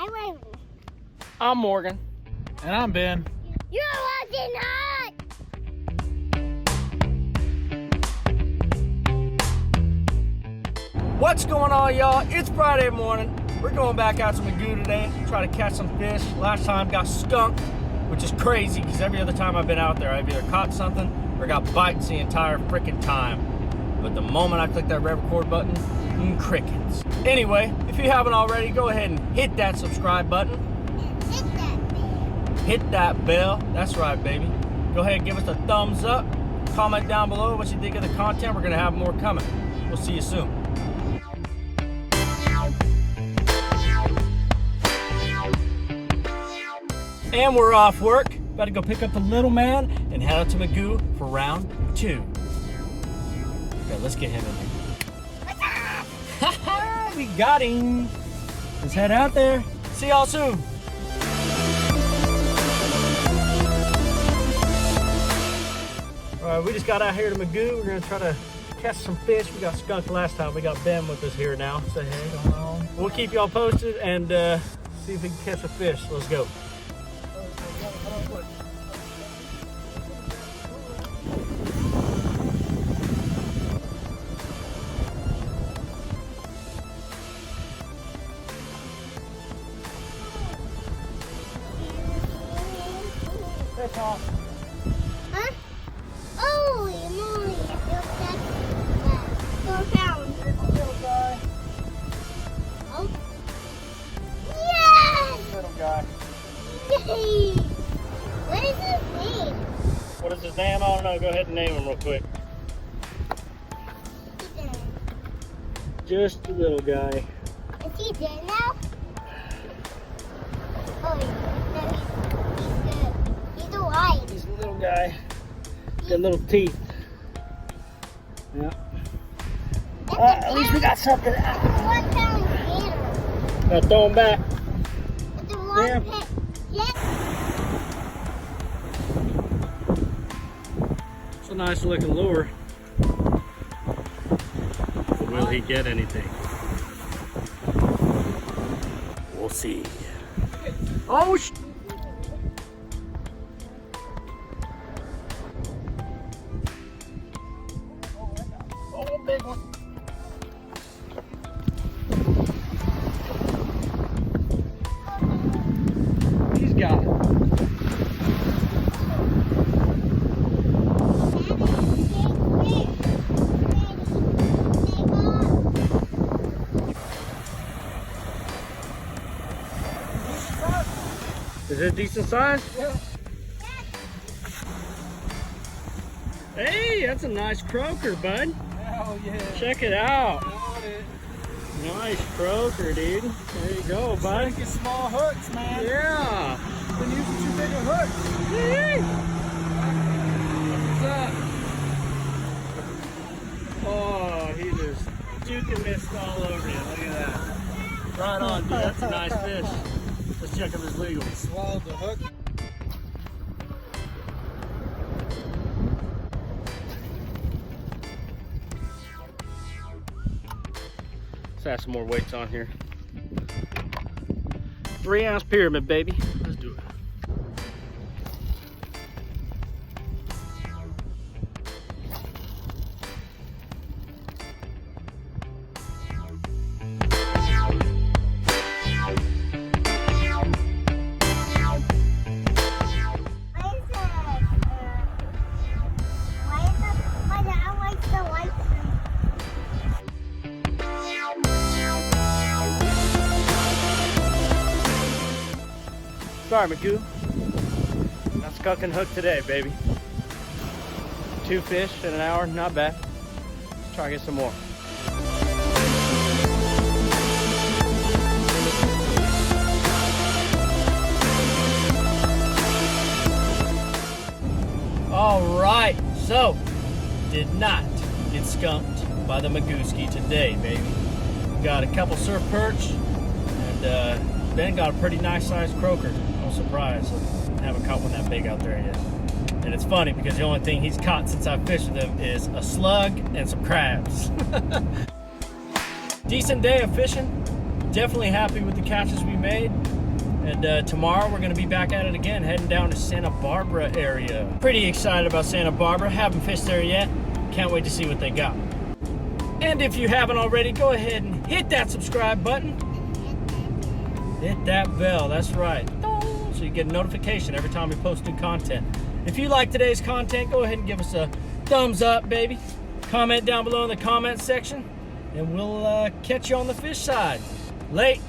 I'm Raven. I'm Morgan. And I'm Ben. You're watching Hot! What's going on, y'all? It's Friday morning. We're going back out to Mugu today, try to catch some fish. Last time got skunked, which is crazy because every other time I've been out there, I've either caught something or got bites the entire freaking time. But the moment I click that red record button, crickets. Anyway, if you haven't already, go ahead and hit that subscribe button. And hit that bell. Hit that bell. That's right, baby. Go ahead and give us a thumbs up. Comment down below what you think of the content. We're going to have more coming. We'll see you soon. And we're off work. About to go pick up the little man and head out to Mugu for round 2. Okay, let's get him in here. We got him. Let's head out there. See y'all soon. All right, we just got out here to Mugu. We're gonna try to catch some fish. We got skunked last time. We got Ben with us here now. Say hey, going on. We'll keep y'all posted and see if we can catch a fish. Let's go. Huh? Holy moly! I feel that. 4 pounds. Little guy. Oh. Yes! Little guy. Yay! What is his name? What is his name? I don't know. Go ahead and name him real quick. Just a little guy. Is he dead now? Oh, no, he's good. He's alive. He's a little guy. Got little teeth. Yeah. At least we got something. That's a 1 pound gator. Gotta throw him back. It's a 1 Yeah. pound. Yes. It's a nice looking lure. But will he get anything? We'll see. Oh, oh, big one. He's got it. Is it decent size? Yeah. Hey, that's a nice croaker, bud. Hell yeah. Check it out. Got it. Nice croaker, dude. There you go, bud. Making small hooks, man. Yeah. Been using too big of hooks. Hey. What's up? Oh, he just juking mist all over you. Look at that. Right on, dude. That's a nice fish. Let's check if it's legal. Swallowed the hook. Let's add some more weights on here. 3-ounce pyramid, baby. Let's do it. Sorry, Mugu. Not skunking hook today, baby. 2 fish in an hour, not bad. Let's try to get some more. All right, so did not get skunked by the Muguski today, baby. Got a couple surf perch, and Ben got a pretty nice sized croaker. No surprise. I haven't caught one that big out there yet. And it's funny because the only thing he's caught since I've fished with him is a slug and some crabs. Decent day of fishing. definitely happy with the catches we made. And tomorrow we're gonna be back at it again, heading down to Santa Barbara area. Pretty excited about Santa Barbara. Haven't fished there yet. Can't wait to see what they got. And if you haven't already, go ahead and hit that subscribe button. Hit that bell, that's right. So you get a notification every time we post new content. If you like today's content, go ahead and give us a thumbs up, baby. Comment down below in the comment section, and we'll catch you on the fish side. Late.